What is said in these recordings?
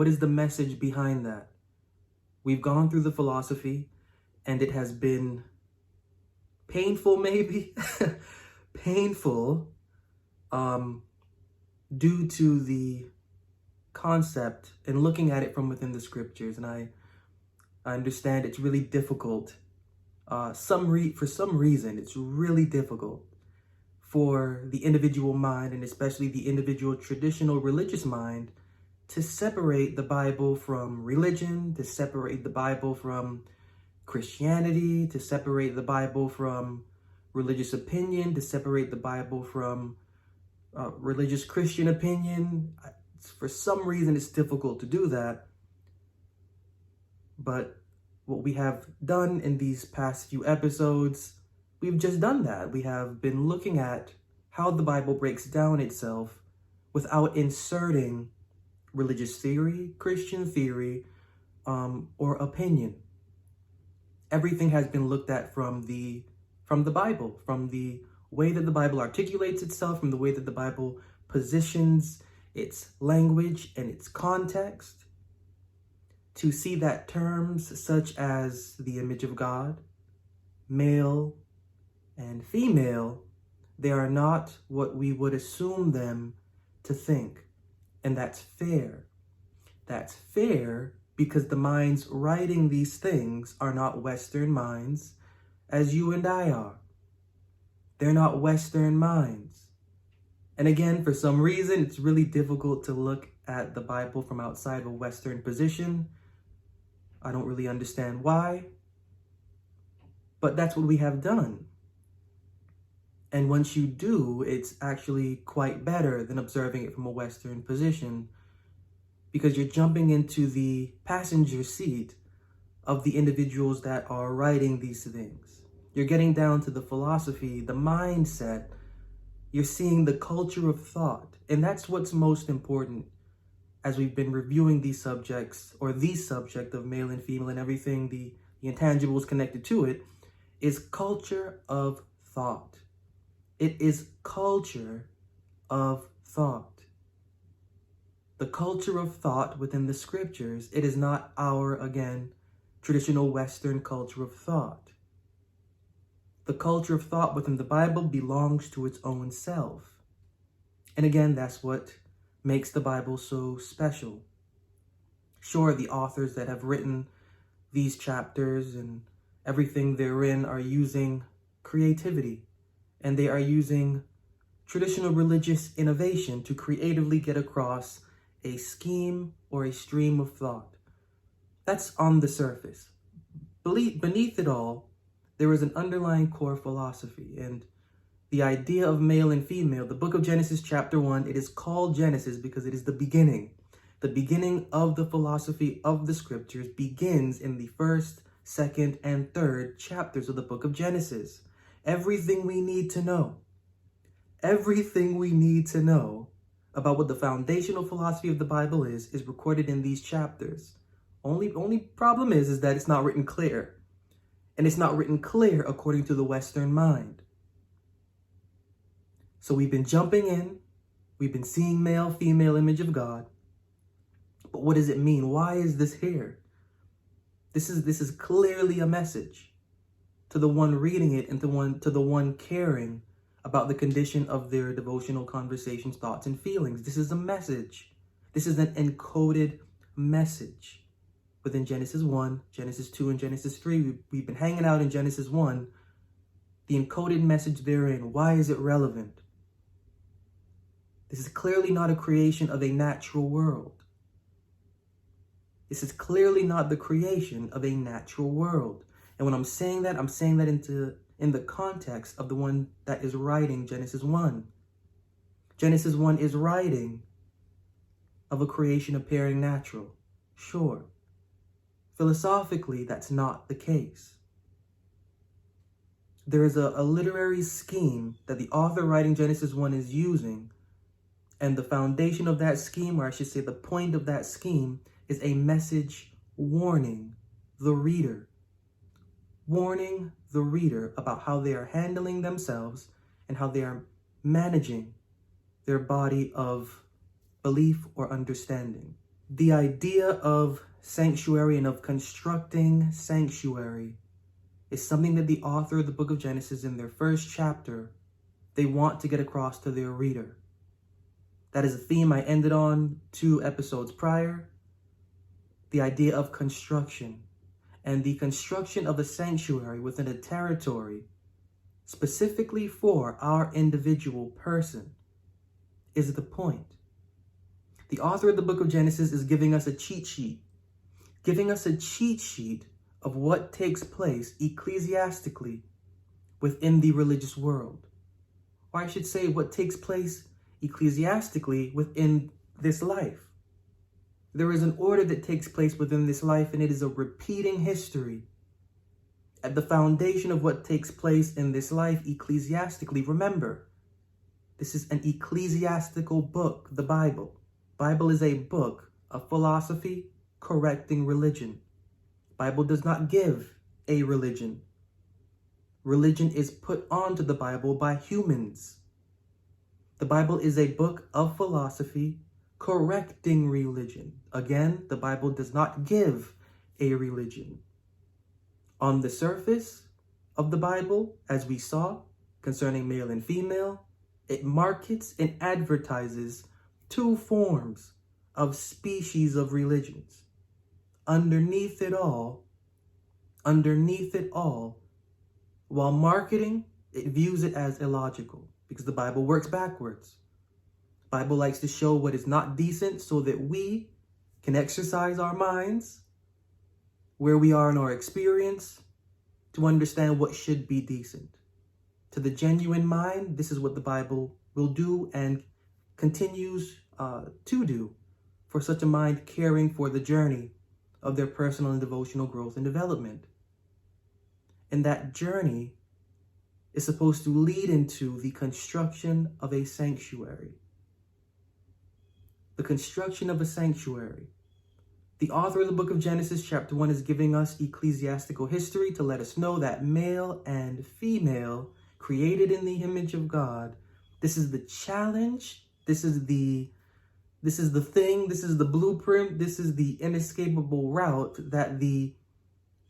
What is the message behind that? We've gone through the philosophy, and it has been painful, maybe, painful, due to the concept and looking at it from within the scriptures. And I understand it's really difficult. For some reason, it's really difficult for the individual mind, and especially the individual traditional religious mind, to separate the Bible from religion, to separate the Bible from Christianity, to separate the Bible from religious opinion, to separate the Bible from religious Christian opinion. For some reason, it's difficult to do that. But what we have done in these past few episodes, we've just done that. We have been looking at how the Bible breaks down itself without inserting religious theory, Christian theory, or opinion. Everything has been looked at from the Bible, from the way that the Bible articulates itself, from the way that the Bible positions its language and its context, to see that terms such as the image of God, male and female, they are not what we would assume them to think. And that's fair. That's fair because the minds writing these things are not Western minds as you and I are. They're not Western minds. And again, for some reason, it's really difficult to look at the Bible from outside of a Western position. I don't really understand why, but that's what we have done. And once you do, it's actually quite better than observing it from a Western position, because you're jumping into the passenger seat of the individuals that are writing these things. You're getting down to the philosophy, the mindset. You're seeing the culture of thought. And that's what's most important as we've been reviewing these subjects, or the subject of male and female and everything, the intangibles connected to it, is culture of thought. It is culture of thought. The culture of thought within the scriptures, it is not our, again, traditional Western culture of thought. The culture of thought within the Bible belongs to its own self. And again, that's what makes the Bible so special. Sure, the authors that have written these chapters and everything therein are using creativity, and they are using traditional religious innovation to creatively get across a scheme or a stream of thought. That's on the surface. Beneath it all, there is an underlying core philosophy, and the idea of male and female. The book of Genesis chapter 1, it is called Genesis because it is the beginning. The beginning of the philosophy of the scriptures begins in the first, second, and third chapters of the book of Genesis. Everything we need to know about what the foundational philosophy of the Bible is recorded in these chapters. Only problem is that it's not written clear. And it's not written clear according to the Western mind. So we've been jumping in. We've been seeing male, female image of God. But what does it mean? Why is this here? This is clearly a message to the one reading it and to the one caring about the condition of their devotional conversations, thoughts, and feelings. This is a message. This is an encoded message. Within Genesis 1, Genesis 2, and Genesis 3, we've been hanging out in Genesis 1. The encoded message therein, why is it relevant? This is clearly not a creation of a natural world. This is clearly not the creation of a natural world. And when I'm saying that in the context of the one that is writing Genesis 1. Genesis 1 is writing of a creation appearing natural. Sure. Philosophically, that's not the case. There is a literary scheme that the author writing Genesis 1 is using, and the foundation of that scheme, or I should say the point of that scheme, is a message warning the reader. Warning the reader about how they are handling themselves and how they are managing their body of belief or understanding. The idea of sanctuary and of constructing sanctuary is something that the author of the book of Genesis, in their first chapter, they want to get across to their reader. That is a theme I ended on 2 episodes prior. The idea of construction and the construction of a sanctuary within a territory specifically for our individual person is the point. The author of the book of Genesis is giving us a cheat sheet, of what takes place ecclesiastically within the religious world. Or I should say, what takes place ecclesiastically within this life. There is an order that takes place within this life, and it is a repeating history. At the foundation of what takes place in this life ecclesiastically, remember, this is an ecclesiastical book, the Bible. Bible is a book of philosophy correcting religion. Bible does not give a religion. Religion is put onto the Bible by humans. The Bible is a book of philosophy correcting religion. Again, the Bible does not give a religion. On the surface of the Bible, as we saw concerning male and female, it markets and advertises 2 forms of species of religions. Underneath it all, while marketing, it views it as illogical because the Bible works backwards. The Bible likes to show what is not decent so that we can exercise our minds, where we are in our experience, to understand what should be decent. To the genuine mind, this is what the Bible will do and continues to do for such a mind caring for the journey of their personal and devotional growth and development. And that journey is supposed to lead into the construction of a sanctuary. The construction of a sanctuary. The author of the book of Genesis, chapter 1, is giving us ecclesiastical history to let us know that male and female, created in the image of God, this is the challenge, this is the thing, this is the blueprint, this is the inescapable route that the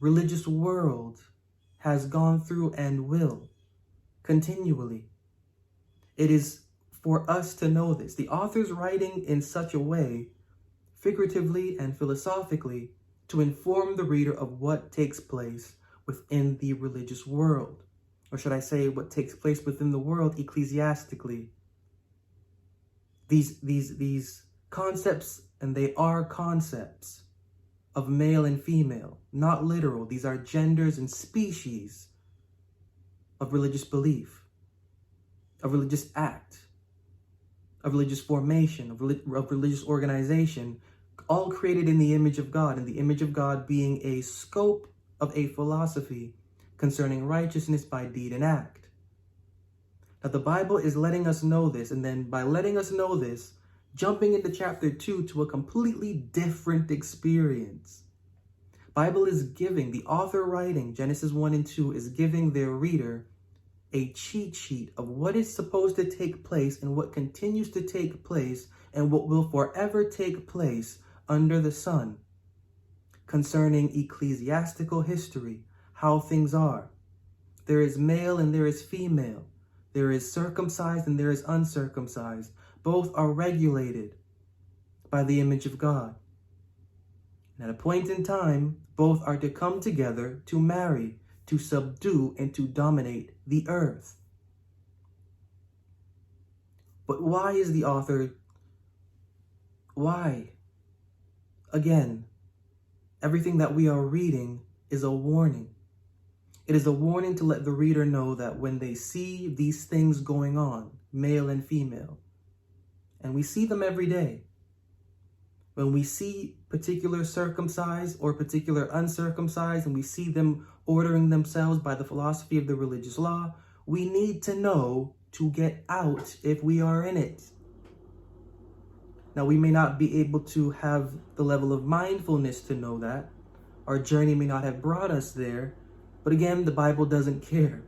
religious world has gone through and will continually. It is for us to know this. The author's writing in such a way, figuratively and philosophically, to inform the reader of what takes place within the religious world. Or should I say, what takes place within the world ecclesiastically. These concepts, and they are concepts of male and female, not literal. These are genders and species of religious belief, of religious act, of religious formation, of religious organization, all created in the image of God, and the image of God being a scope of a philosophy concerning righteousness by deed and act. Now, the Bible is letting us know this, and then by letting us know this, jumping into chapter 2 to a completely different experience. Bible is giving, the author writing Genesis 1 and 2 is giving their reader a cheat sheet of what is supposed to take place and what continues to take place and what will forever take place under the sun concerning ecclesiastical history, how things are. There is male and there is female. There is circumcised and there is uncircumcised. Both are regulated by the image of God. And at a point in time, both are to come together to marry, to subdue, and to dominate the earth. But why is the author... Why? Again, everything that we are reading is a warning. It is a warning to let the reader know that when they see these things going on, male and female, and we see them every day, when we see particular circumcised or particular uncircumcised, and we see them ordering themselves by the philosophy of the religious law, we need to know to get out if we are in it. Now, we may not be able to have the level of mindfulness to know that. Our journey may not have brought us there. But again, the Bible doesn't care.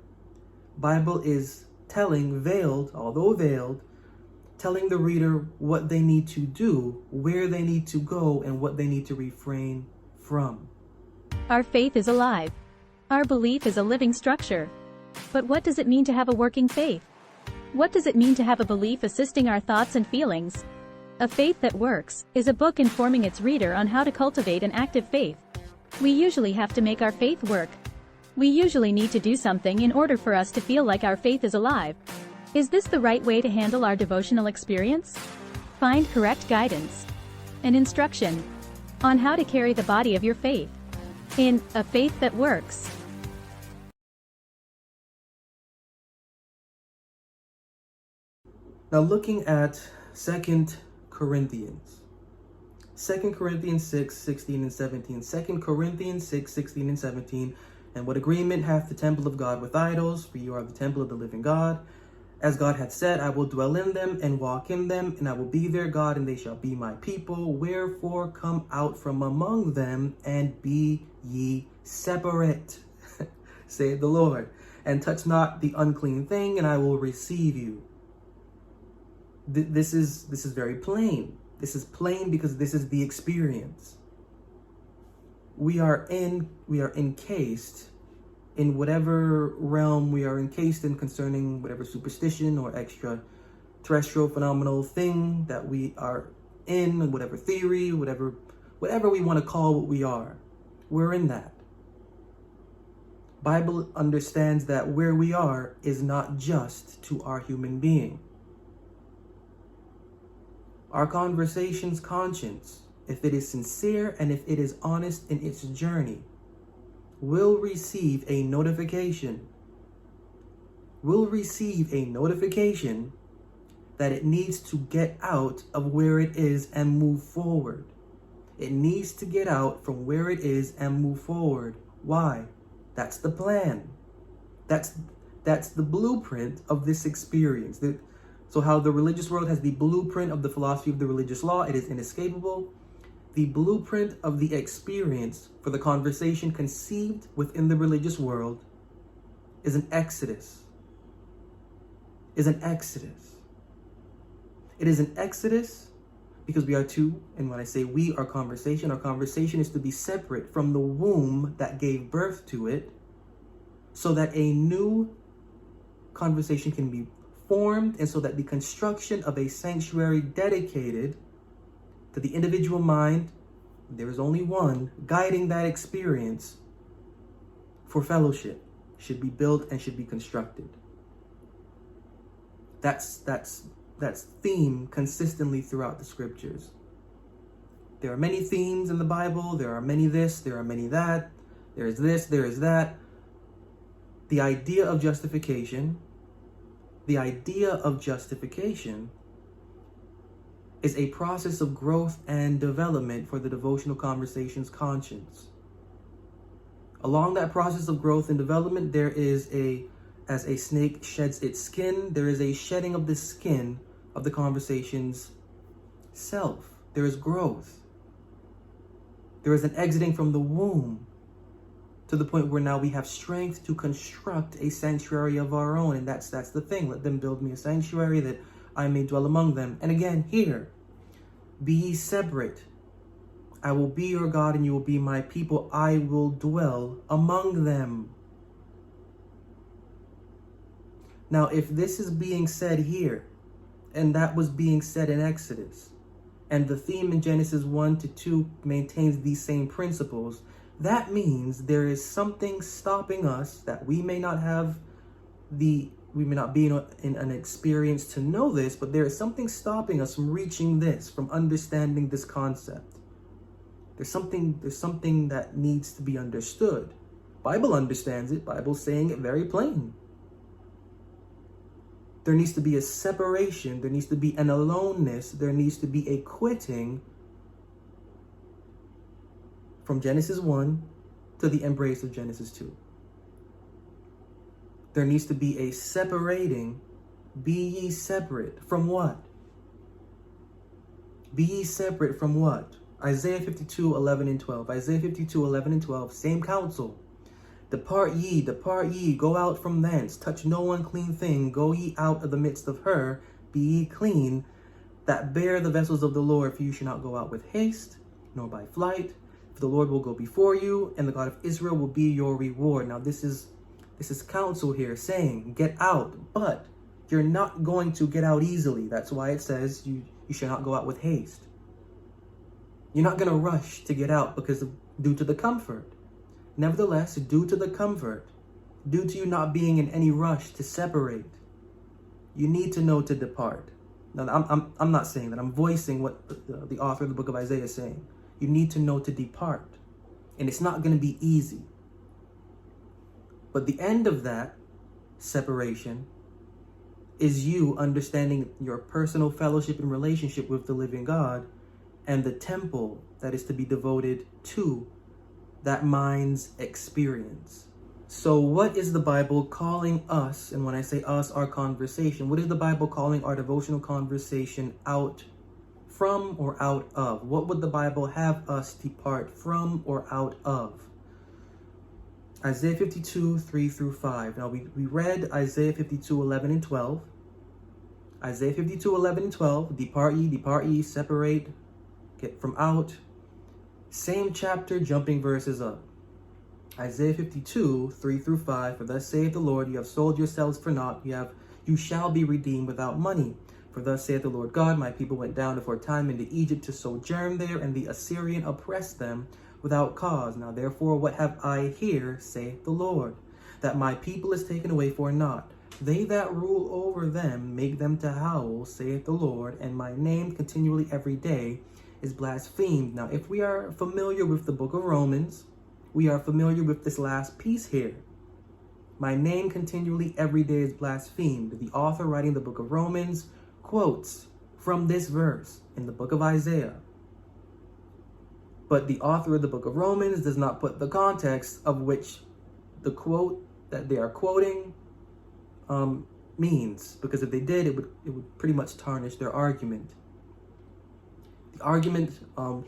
Bible is telling, veiled, although veiled, telling the reader what they need to do, where they need to go, and what they need to refrain from. Our faith is alive. Our belief is a living structure. But what does it mean to have a working faith? What does it mean to have a belief assisting our thoughts and feelings? A Faith That Works is a book informing its reader on how to cultivate an active faith. We usually have to make our faith work. We usually need to do something in order for us to feel like our faith is alive. Is this the right way to handle our devotional experience? Find correct guidance and instruction on how to carry the body of your faith in A Faith That Works. Now looking at 2 Corinthians. 2 Corinthians 6, 16 and 17. 2 Corinthians 6, 16 and 17. And what agreement hath the temple of God with idols? For you are the temple of the living God. As God hath said, I will dwell in them and walk in them, and I will be their God, and they shall be my people. Wherefore come out from among them, and be ye separate, saith the Lord, and touch not the unclean thing, and I will receive you. This is very plain. This is plain because this is the experience. We are encased in whatever realm we are encased in concerning whatever superstition or extraterrestrial phenomenal thing that we are in, whatever theory, whatever we want to call what we are. We're in that. Bible understands that where we are is not just to our human being. Our conversation's conscience, if it is sincere and if it is honest in its journey, will receive a notification. Will receive a notification that it needs to get out of where it is and move forward. It needs to get out from where it is and move forward. Why? That's the plan. That's the blueprint of this experience. So how the religious world has the blueprint of the philosophy of the religious law, it is inescapable. The blueprint of the experience for the conversation conceived within the religious world is an exodus. It is an exodus because we are two, and when I say we, our conversation is to be separate from the womb that gave birth to it, so that a new conversation can be formed, and so that the construction of a sanctuary dedicated to the individual mind, there is only one, guiding that experience for fellowship, should be built and should be constructed. That's theme consistently throughout the scriptures. There are many themes in the Bible. There are many this, there are many that. There is this, there is that. The idea of justification is a process of growth and development for the devotional conversation's conscience. Along that process of growth and development, there is as a snake sheds its skin, there is a shedding of the skin of the conversation's self. There is growth. There is an exiting from the womb to the point where now we have strength to construct a sanctuary of our own. And that's the thing. Let them build me a sanctuary that I may dwell among them. And again, here, be ye separate. I will be your God and you will be my people. I will dwell among them. Now, if this is being said here, and that was being said in Exodus, and the theme in Genesis 1-2 maintains these same principles, that means there is something stopping us that we may not be in an experience to know this, but there is something stopping us from reaching this, from understanding this concept. There's something that needs to be understood. Bible understands it. Bible's saying it very plain. There needs to be a separation. There needs to be an aloneness. There needs to be a quitting from Genesis 1 to the embrace of Genesis 2. There needs to be a separating. Be ye separate from what? Be ye separate from what? Isaiah 52:11-12. Isaiah 52:11-12. Same counsel. Depart ye, go out from thence. Touch no unclean thing. Go ye out of the midst of her. be ye clean, that bear the vessels of the Lord, for you shall not go out with haste, nor by flight. For the Lord will go before you, and the God of Israel will be your reward. Now this is counsel here, saying, get out, but you're not going to get out easily. That's why it says you shall not go out with haste. You're not going to rush to get out due to the comfort. Nevertheless, due to the comfort, due to you not being in any rush to separate, you need to know to depart. Now, I'm not saying that. I'm voicing what the author of the book of Isaiah is saying. You need to know to depart. And it's not going to be easy. But the end of that separation is you understanding your personal fellowship and relationship with the living God and the temple that is to be devoted to that mind's experience. So what is the Bible calling us? And when I say us, our conversation, what is the Bible calling our devotional conversation out from or out of? What would the Bible have us depart from or out of? Isaiah 52, 3 through 5. Now we read Isaiah 52, 11 and 12. Isaiah 52, 11 and 12. Depart ye, separate, get from out. Same chapter, jumping verses up. Isaiah 52, 3 through 5. For thus saith the Lord, you have sold yourselves for naught. You shall be redeemed without money. For thus saith the Lord God, my people went down before time into Egypt to sojourn there, and the Assyrian oppressed them without cause. Now therefore, what have I here, saith the Lord, that my people is taken away for naught? They that rule over them make them to howl, saith the Lord, and my name continually every day is blasphemed. Now, if we are familiar with the book of Romans, we are familiar with this last piece here. My name continually every day is blasphemed. The author writing the book of Romans quotes from this verse in the book of Isaiah. But the author of the book of Romans does not put the context of which the quote that they are quoting means, because if they did, it would pretty much tarnish their argument. The argument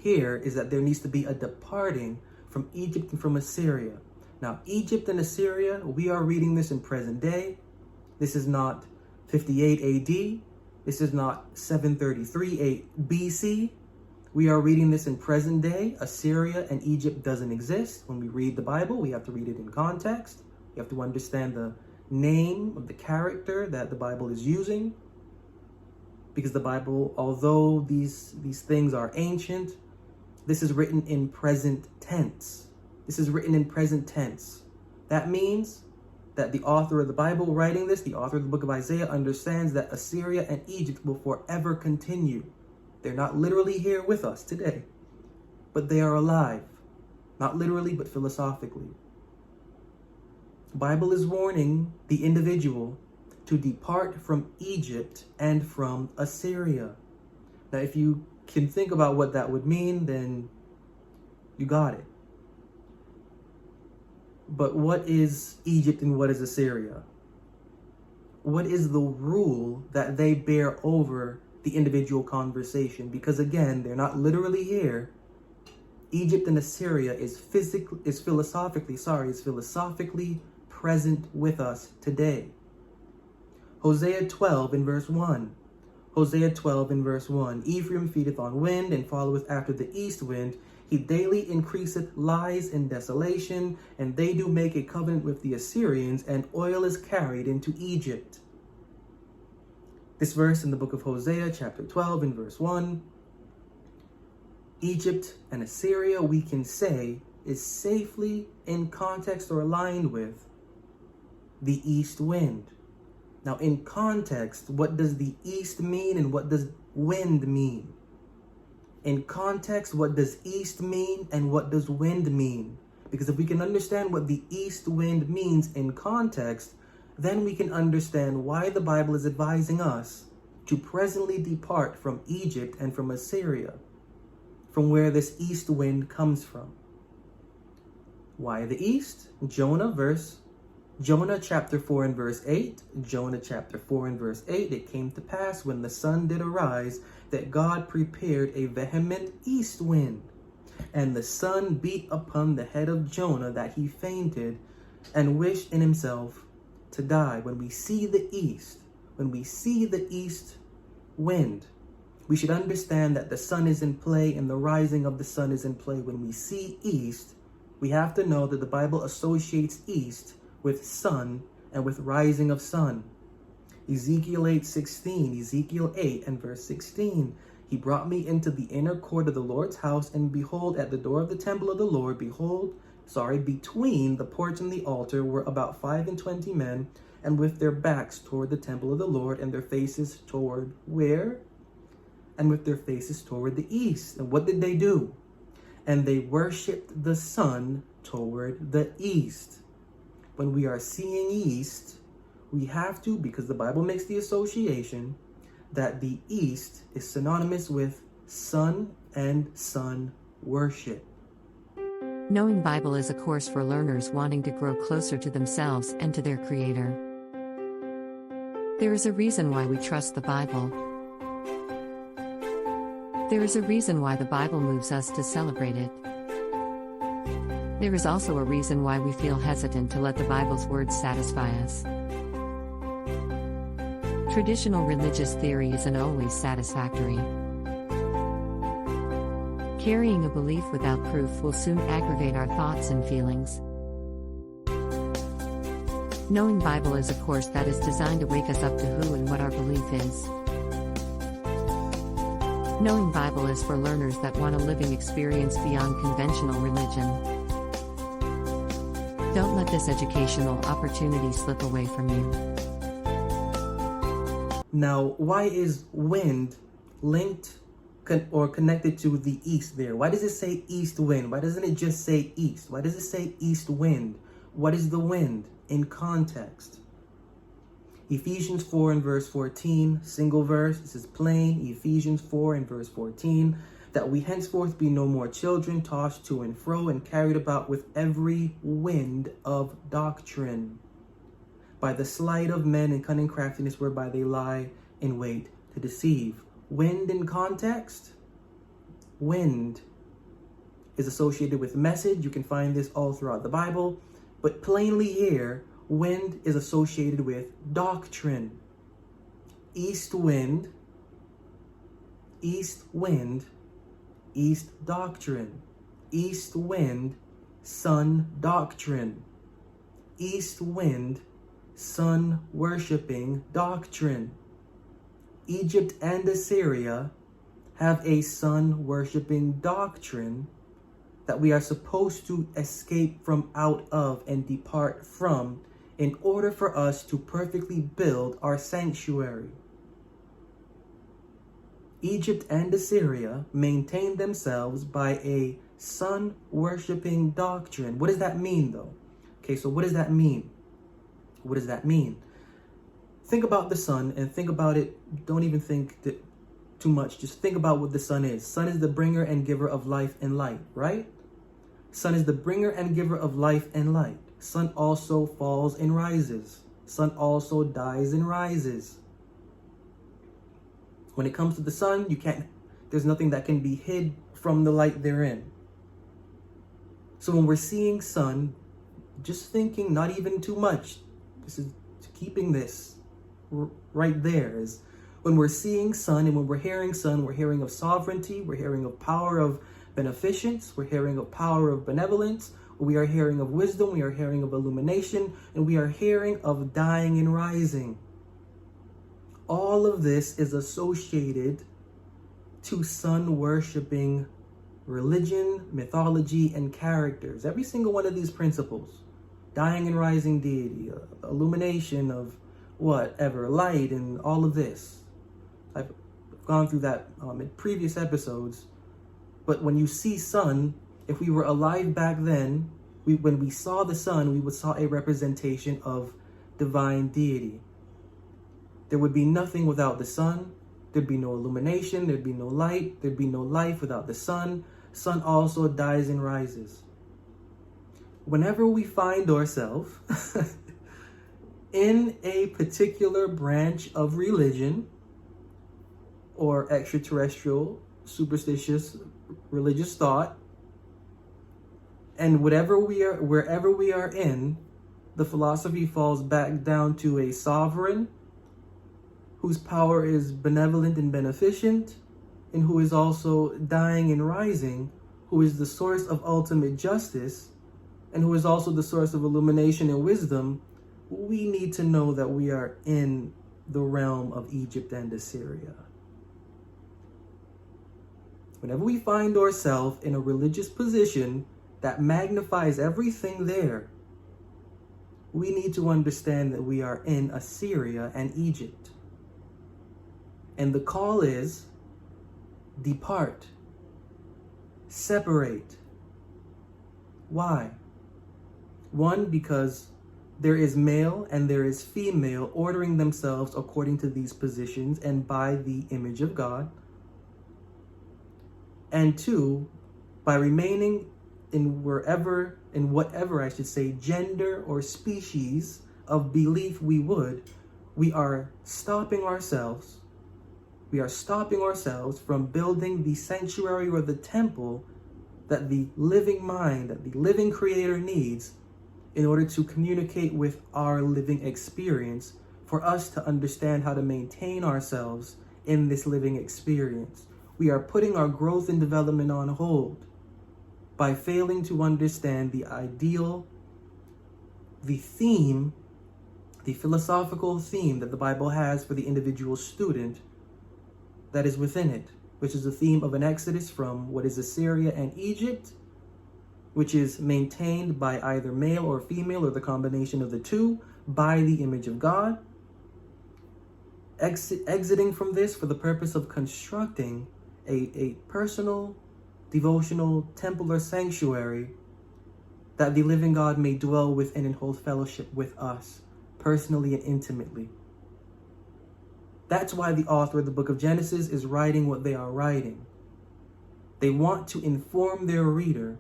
here is that there needs to be a departing from Egypt and from Assyria. Now, Egypt and Assyria, we are reading this in present day. This is not 58 AD. This is not 733 BC. We are reading this in present day. Assyria and Egypt doesn't exist. When we read the Bible, we have to read it in context. We have to understand the name of the character that the Bible is using. Because the Bible, although these things are ancient, this is written in present tense. This is written in present tense. That means that the author of the Bible writing this, the author of the book of Isaiah, understands that Assyria and Egypt will forever continue. They're not literally here with us today, but they are alive. Not literally, but philosophically. The Bible is warning the individual to depart from Egypt and from Assyria. Now, if you can think about what that would mean, then you got it. But what is Egypt and what is Assyria? What is the rule that they bear over the individual conversation? Because again, they're not literally here. Egypt and Assyria is philosophically present with us today. Hosea 12 in verse 1. Hosea 12 in verse 1. Ephraim feedeth on wind and followeth after the east wind. He daily increaseth lies and desolation, and they do make a covenant with the Assyrians, and oil is carried into Egypt. This verse in the book of Hosea, chapter 12 in verse 1. Egypt and Assyria, we can say, is safely in context or aligned with the east wind. Now, in context, what does the east mean and what does wind mean? In context, what does east mean and what does wind mean? Because if we can understand what the east wind means in context, then we can understand why the Bible is advising us to presently depart from Egypt and from Assyria, from where this east wind comes from. Why the east? Jonah chapter 4 and verse 8. Jonah chapter 4 and verse 8. It came to pass when the sun did arise that God prepared a vehement east wind, and the sun beat upon the head of Jonah that he fainted and wished in himself to die. When we see the east wind. We should understand that the sun is in play and the rising of the sun is in play. When we see east, we have to know that the Bible associates east with sun and with rising of sun. Ezekiel 8:16, Ezekiel 8 and verse 16. He brought me into the inner court of the Lord's house, and behold, at the door of the temple of the Lord, between the porch and the altar were about 25 men, and with their backs toward the temple of the Lord, and their faces toward where? And with their faces toward the east. And what did they do? And they worshiped the sun toward the east. When we are seeing east, we have to, because the Bible makes the association that the east is synonymous with sun and sun worship. Knowing Bible is a course for learners wanting to grow closer to themselves and to their Creator. There is a reason why we trust the Bible. There is a reason why the Bible moves us to celebrate it. There is also a reason why we feel hesitant to let the Bible's words satisfy us. Traditional religious theory isn't always satisfactory. Carrying a belief without proof will soon aggravate our thoughts and feelings. Knowing Bible is a course that is designed to wake us up to who and what our belief is. Knowing Bible is for learners that want a living experience beyond conventional religion. Don't let this educational opportunity slip away from you. Now, why is wind linked or connected to the east there? Why does it say east wind? Why doesn't it just say east? Why does it say east wind? What is the wind in context? Ephesians 4 and verse 14, single verse. This is plain. Ephesians 4 and verse 14. That we henceforth be no more children, tossed to and fro and carried about with every wind of doctrine, by the sleight of men and cunning craftiness whereby they lie in wait to deceive. Wind in context. Wind is associated with message. You can find this all throughout the Bible. But plainly here, wind is associated with doctrine. East wind, east wind, east doctrine. East wind, sun doctrine. East wind, sun worshipping doctrine. Egypt and Assyria have a sun worshipping doctrine that we are supposed to escape from out of and depart from in order for us to perfectly build our sanctuary. Egypt and Assyria maintain themselves by a sun worshipping doctrine. What does that mean though? Okay, so what does that mean? What does that mean? Think about the sun and think about it. Don't even think that too much. Just think about what the sun is. Sun is the bringer and giver of life and light, right? Sun is the bringer and giver of life and light. Sun also falls and rises. Sun also dies and rises. When it comes to the sun, there's nothing that can be hid from the light therein. So when we're seeing sun, just thinking, not even too much, this is keeping this right there, is when we're seeing sun and when we're hearing sun, we're hearing of sovereignty, we're hearing of power of beneficence, we're hearing of power of benevolence, we are hearing of wisdom, we are hearing of illumination, and we are hearing of dying and rising. All of this is associated to sun worshiping religion, mythology, and characters. Every single one of these principles, dying and rising deity, illumination of whatever, light, and all of this. I've gone through that in previous episodes. But when you see sun, if we were alive back then, when we saw the sun, we would saw a representation of divine deity. There would be nothing without the sun. There'd be no illumination. There'd be no light. There'd be no life without the sun. Sun also dies and rises. Whenever we find ourselves in a particular branch of religion or extraterrestrial, superstitious, religious thought, and wherever we are in, the philosophy falls back down to a sovereign, whose power is benevolent and beneficent, and who is also dying and rising, who is the source of ultimate justice, and who is also the source of illumination and wisdom, we need to know that we are in the realm of Egypt and Assyria. Whenever we find ourselves in a religious position that magnifies everything there, we need to understand that we are in Assyria and Egypt. And the call is, depart, separate. Why? One, because there is male and there is female ordering themselves according to these positions and by the image of God. And two, by remaining in whatever gender or species of belief we are stopping ourselves. We are stopping ourselves from building the sanctuary or the temple that the living mind, that the living creator needs in order to communicate with our living experience, for us to understand how to maintain ourselves in this living experience. We are putting our growth and development on hold by failing to understand the ideal, the theme, the philosophical theme that the Bible has for the individual student that is within it, which is the theme of an exodus from what is Assyria and Egypt, which is maintained by either male or female or the combination of the two by the image of God, exiting from this for the purpose of constructing a personal, devotional temple or sanctuary that the living God may dwell within and hold fellowship with us personally and intimately. That's why the author of the book of Genesis is writing what they are writing. They want to inform their reader,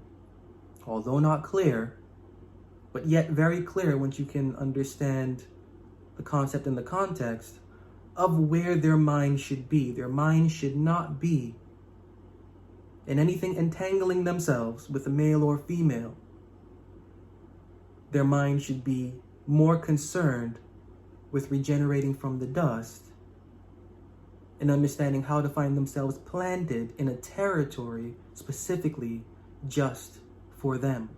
although not clear, but yet very clear once you can understand the concept and the context of where their mind should be. Their mind should not be in anything entangling themselves with a male or female. Their mind should be more concerned with regenerating from the dust and understanding how to find themselves planted in a territory specifically just for them.